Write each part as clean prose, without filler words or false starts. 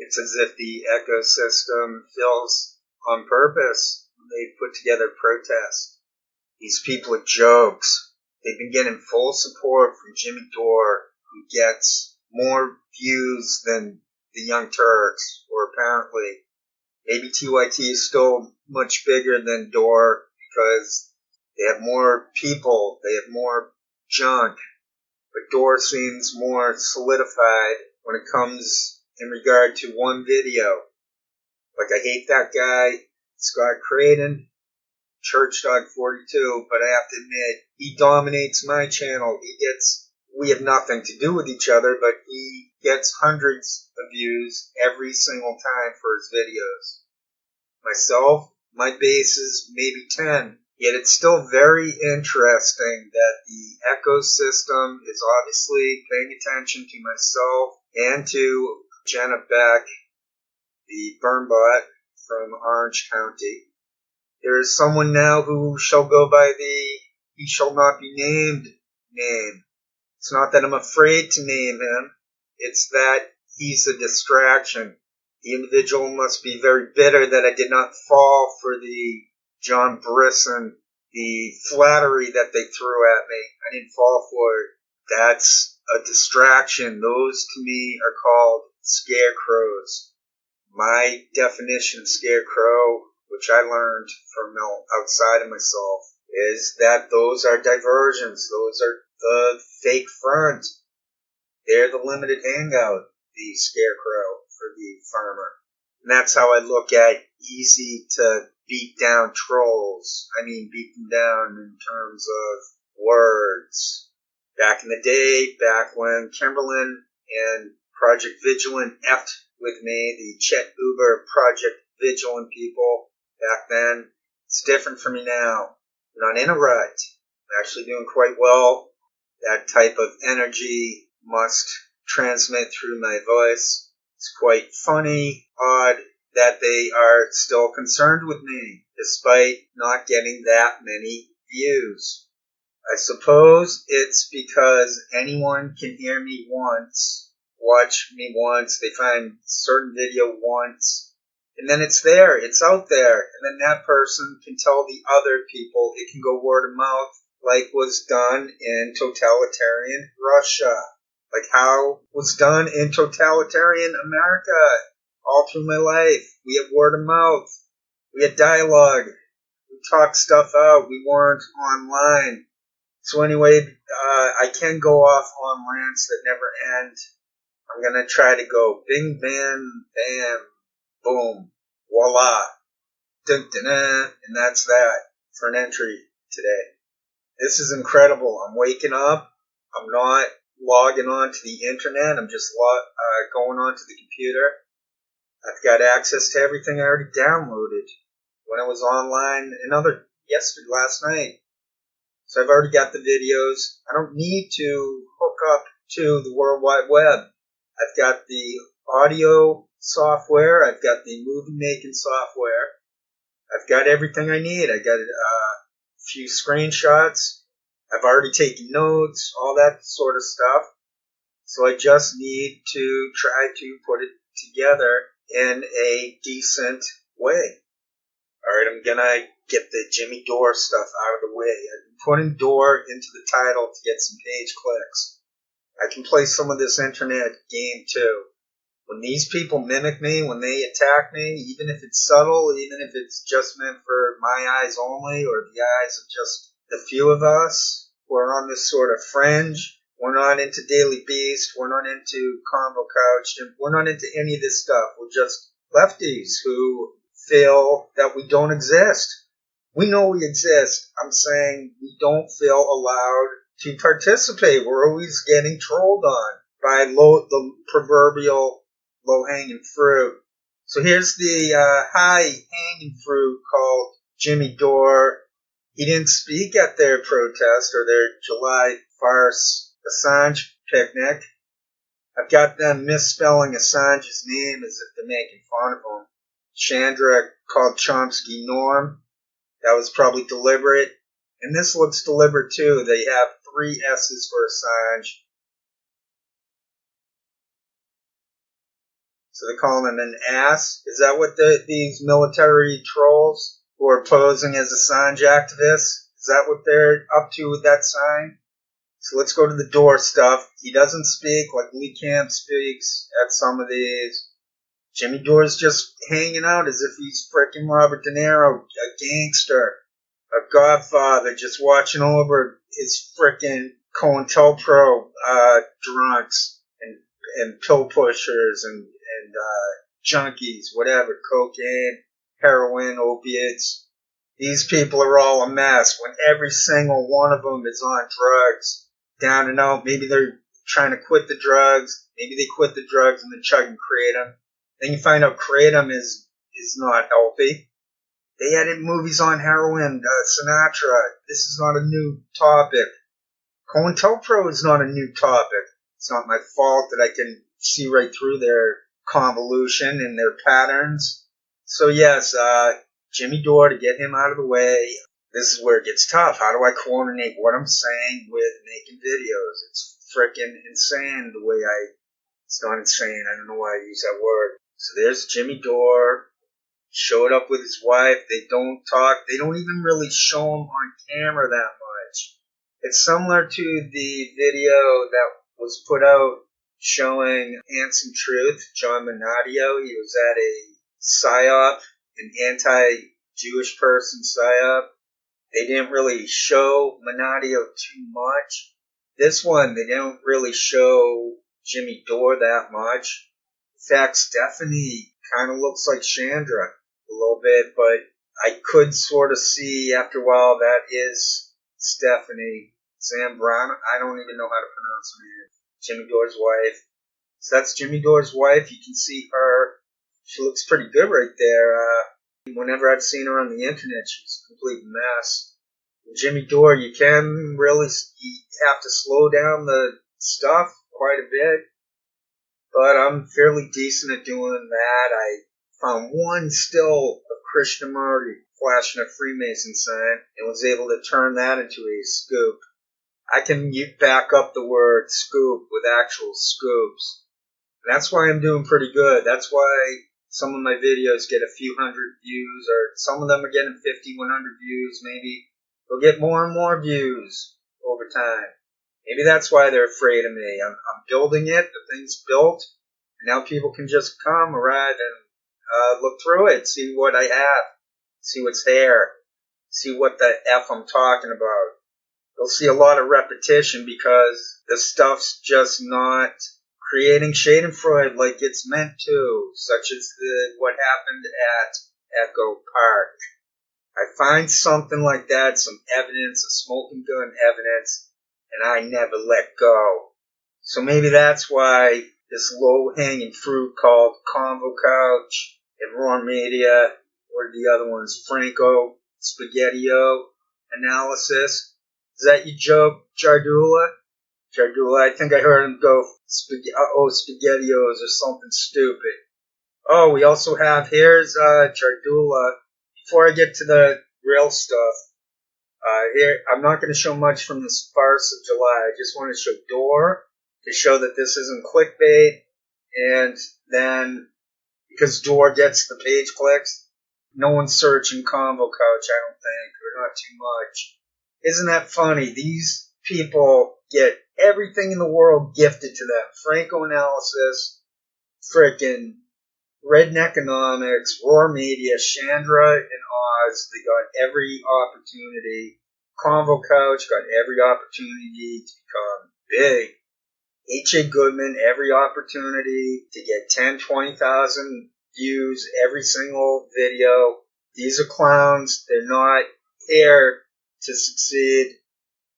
It's as if the ecosystem feels on purpose when they put together protests. These people are jokes. They've been getting full support from Jimmy Dore, who gets more views than the Young Turks, or apparently. Maybe TYT is still much bigger than Dore because they have more people, they have more junk. But Dore seems more solidified when it comes in regard to one video. Like, I hate that guy, Scott Creighton, ChurchDog42, but I have to admit, he dominates my channel. We have nothing to do with each other, but he gets hundreds of views every single time for his videos. Myself, my base is maybe 10. Yet it's still very interesting that the ecosystem is obviously paying attention to myself and to Jenna Beck, the Burnbot from Orange County. There is someone now who shall go by the "he shall not be named" name. It's not that I'm afraid to name him, it's that he's a distraction. The individual must be very bitter that I did not fall for the John Brisson, the flattery that they threw at me. I didn't fall for it. That's a distraction. Those to me are called scarecrows. My definition of scarecrow, which I learned from outside of myself, is that those are diversions. Those are the fake front. They're the limited hangout, the scarecrow for the farmer. And that's how I look at easy to beat down trolls. I mean, beat them down in terms of words. Back in the day, back when Kimberlin and Project Vigilant effed with me, the Chet Uber Project Vigilant people back then, it's different for me now. I'm not in a rut. I'm actually doing quite well. That type of energy must transmit through my voice. It's quite funny, odd, that they are still concerned with me, despite not getting that many views. I suppose it's because anyone can hear me once, watch me once, they find certain video once, and then it's there, it's out there, and then that person can tell the other people. It can go word of mouth, like was done in totalitarian Russia, like how was done in totalitarian America. All through my life, we had word of mouth, we had dialogue, we talked stuff out, we weren't online. So anyway, I can go off on rants that never end. I'm going to try to go bing, bam, bam, boom, voila, dun, dun, dun, and that's that for an entry today. This is incredible. I'm waking up. I'm not logging on to the internet. I'm just going onto the computer. I've got access to everything I already downloaded when I was online last night. So I've already got the videos. I don't need to hook up to the World Wide Web. I've got the audio software. I've got the movie making software. I've got everything I need. I got a few screenshots. I've already taken notes, all that sort of stuff. So I just need to try to put it together in a decent way. Alright, I'm gonna get the Jimmy Dore stuff out of the way. I've been putting Dore into the title to get some page clicks. I can play some of this internet game too. When these people mimic me, when they attack me, even if it's subtle, even if it's just meant for my eyes only, or the eyes of just the few of us who are on this sort of fringe, we're not into Daily Beast, we're not into Convo Couch, and we're not into any of this stuff. We're just lefties who feel that we don't exist. We know we exist. I'm saying we don't feel allowed to participate. We're always getting trolled on by the proverbial low-hanging fruit. So here's the high-hanging fruit called Jimmy Dore. He didn't speak at their protest or their July farce Assange picnic. I've got them misspelling Assange's name as if they're making fun of him. Chandra called Chomsky Norm. That was probably deliberate. And this looks deliberate too. They have 3 S's for Assange. So they call him an ass? Is that what these military trolls who are posing as Assange activists, is that what they're up to with that sign? So let's go to the Dore stuff. He doesn't speak like Lee Camp speaks at some of these. Jimmy Dore's just hanging out as if he's frickin' Robert De Niro, a gangster, a godfather, just watching over his frickin' COINTELPRO drunks and pill pushers and junkies, whatever, cocaine, heroin, opiates. These people are all a mess when every single one of them is on drugs, down and out. Maybe they're trying to quit the drugs. Maybe they quit the drugs and then chugging kratom. Then you find out kratom is not healthy. They edit movies on heroin, Sinatra. This is not a new topic. COINTELPRO is not a new topic. It's not my fault that I can see right through their convolution and their patterns. So yes, Jimmy Dore, to get him out of the way, this is where it gets tough. How do I coordinate what I'm saying with making videos? It's frickin' insane the way it's not insane, I don't know why I use that word. So there's Jimmy Dore, showed up with his wife. They don't talk. They don't even really show him on camera that much. It's similar to the video that was put out showing Handsome Truth, John Manadio. He was at a PSYOP, an anti-Jewish person PSYOP. They didn't really show Manadio too much. This one, they don't really show Jimmy Dore that much. In fact, Stephanie kind of looks like Chandra a little bit, but I could sort of see after a while that is Stephanie Zambrano. I don't even know how to pronounce her name. Jimmy Dore's wife. So that's Jimmy Dore's wife. You can see her. She looks pretty good right there. Whenever I've seen her on the internet, she's a complete mess. Jimmy Dore, you have to slow down the stuff quite a bit. But I'm fairly decent at doing that. I found one still of Krishnamurti flashing a Freemason sign and was able to turn that into a scoop. I can back up the word scoop with actual scoops. And that's why I'm doing pretty good. That's why some of my videos get a few hundred views, or some of them are getting 50, 100 views. Maybe they'll get more and more views over time. Maybe that's why they're afraid of me. I'm building it. The thing's built. And now people can just come, arrive, and look through it, see what I have, see what's there, see what the F I'm talking about. You'll see a lot of repetition because the stuff's just not creating Schadenfreude like it's meant to, such as what happened at Echo Park. I find something like that, some evidence, a smoking gun evidence, and I never let go. So maybe that's why this low-hanging fruit called Convo Couch and Raw Media, or the other ones, Franco, Spaghettio, Analysis. Is that your joke, Jardula? Jardula, I think I heard him go, Spaghettios or something stupid. Oh, we also have, here's Jardula. Before I get to the real stuff, here I'm not going to show much from this farce of July. I just want to show Dore to show that this isn't clickbait, and then because Dore gets the page clicks, no one's searching Convo Couch, I don't think, or not too much. Isn't that funny? These people get everything in the world gifted to them. Franco Analysis, frickin' Redneck Economics, Raw Media, Chandra and Oz, they got every opportunity. Convo Couch got every opportunity to become big. H.A. Goodman, every opportunity to get 10, 20,000 views every single video. These are clowns. They're not here to succeed.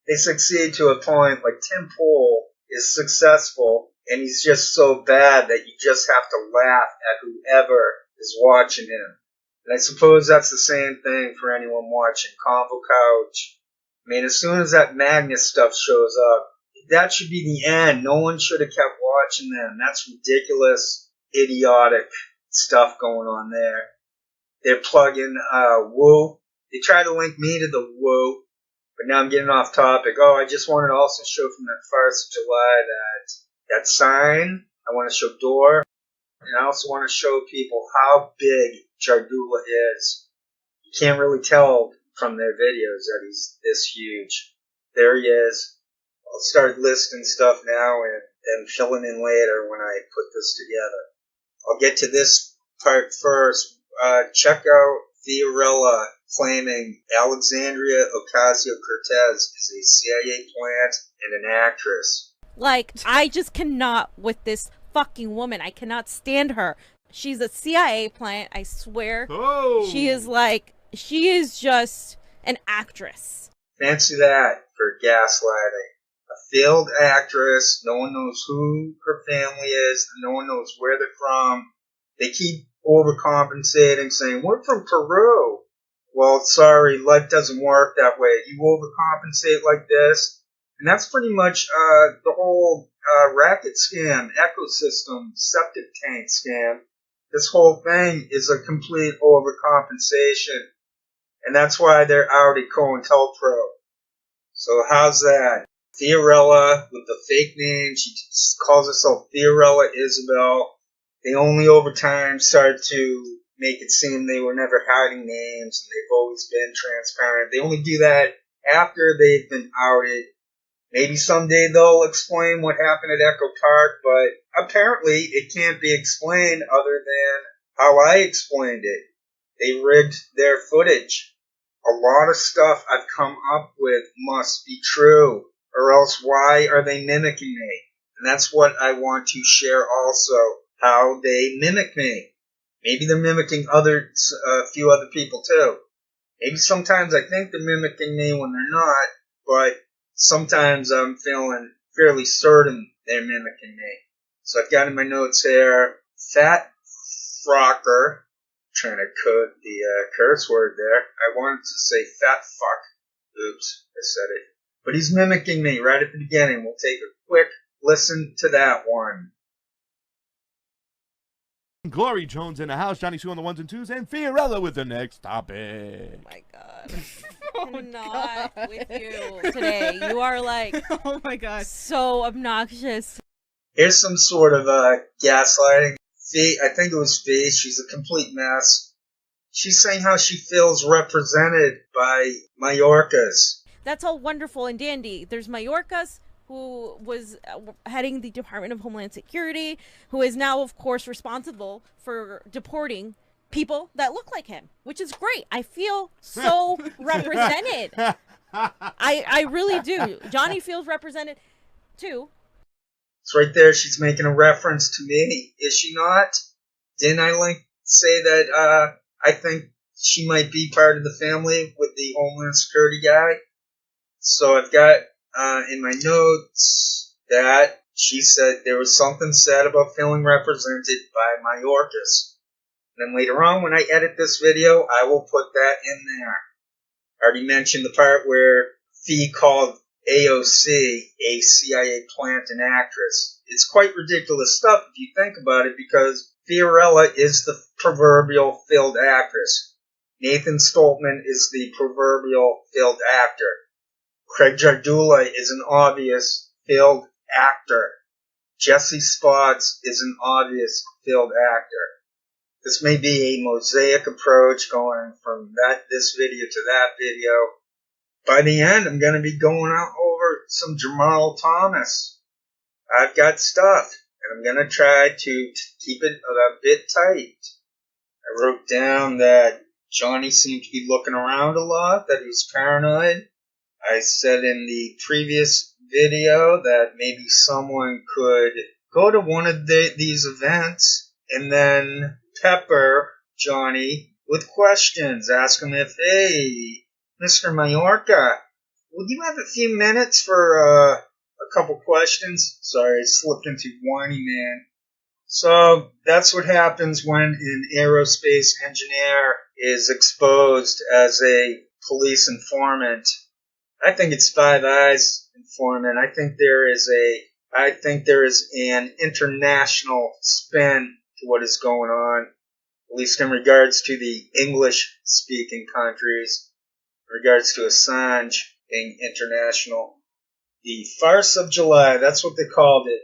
They succeed to a point, like Tim Pool is successful, and he's just so bad that you just have to laugh at whoever is watching him. And I suppose that's the same thing for anyone watching Convo Couch. I mean, as soon as that Magnus stuff shows up, that should be the end. No one should have kept watching them. That's ridiculous, idiotic stuff going on there. They're plugging Woo. They try to link me to the Woo, but now I'm getting off topic. Oh, I just wanted to also show from that farce of July that sign. I want to show Dore. And I also want to show people how big Jardula is. You can't really tell from their videos that he's this huge. There he is. I'll start listing stuff now and filling in later when I put this together. I'll get to this part first. Check out Fiorella claiming Alexandria Ocasio-Cortez is a CIA plant and an actress. Like, I just cannot with this fucking woman. I cannot stand her. She's a CIA plant, I swear. Oh. She is just an actress. Fancy that for gaslighting. A failed actress, no one knows who her family is, no one knows where they're from. They keep overcompensating, saying, we're from Peru. Well, sorry, life doesn't work that way. You overcompensate like this. And that's pretty much the whole racket scam, ecosystem, septic tank scam. This whole thing is a complete overcompensation. And that's why they're out at COINTELPRO. So how's that? Fiorella with the fake name. She calls herself Fiorella Isabel. They only over time started to make it seem they were never hiding names and they've always been transparent. They only do that after they've been outed. Maybe someday they'll explain what happened at Echo Park, but apparently it can't be explained other than how I explained it. They rigged their footage. A lot of stuff I've come up with must be true, or else why are they mimicking me? And that's what I want to share also, how they mimic me. Maybe they're mimicking a few other people too. Maybe sometimes I think they're mimicking me when they're not, but sometimes I'm feeling fairly certain they're mimicking me. So I've got in my notes here, fat frocker. Trying to code the curse word there. I wanted to say fat fuck. Oops, I said it. But he's mimicking me right at the beginning. We'll take a quick listen to that one. Glory Jones in the house, Johnny Sue on the ones and twos, and Fiorella with the next topic. Oh my god. I'm not with you today. You are like, oh my god, so obnoxious. Here's some sort of gaslighting. Fee, I think it was Fee, she's a complete mess. She's saying how she feels represented by Mayorkas. That's all wonderful and dandy. There's Mayorkas, who was heading the Department of Homeland Security, who is now, of course, responsible for deporting people that look like him, which is great. I feel so represented. I really do. Johnny feels represented, too. It's right there. She's making a reference to me. Is she not? Didn't I say that I think she might be part of the family with the Homeland Security guy? So I've got in my notes that she said there was something said about feeling represented by Mayorkas. And then later on, when I edit this video, I will put that in there. I already mentioned the part where Fee called AOC a CIA plant and actress. It's quite ridiculous stuff if you think about it, because Fiorella is the proverbial failed actress. Nathan Stoltman is the proverbial failed actor. Craig Jardula is an obvious failed actor. Jesse Spots is an obvious failed actor. This may be a mosaic approach going from this video to that video. By the end, I'm going to be going out over some Jamal Thomas. I've got stuff, and I'm going to try to keep it a bit tight. I wrote down that Johnny seemed to be looking around a lot, that he was paranoid. I said in the previous video that maybe someone could go to one of these events and then pepper Johnny with questions. Ask him if, hey, Mr. Mallorca, would you have a few minutes for a couple questions? Sorry, I slipped into whiny man. So that's what happens when an aerospace engineer is exposed as a police informant. I think it's Five Eyes informant. I think there is an international spin to what is going on, at least in regards to the English-speaking countries. In regards to Assange being international. The farce of July, that's what they called it.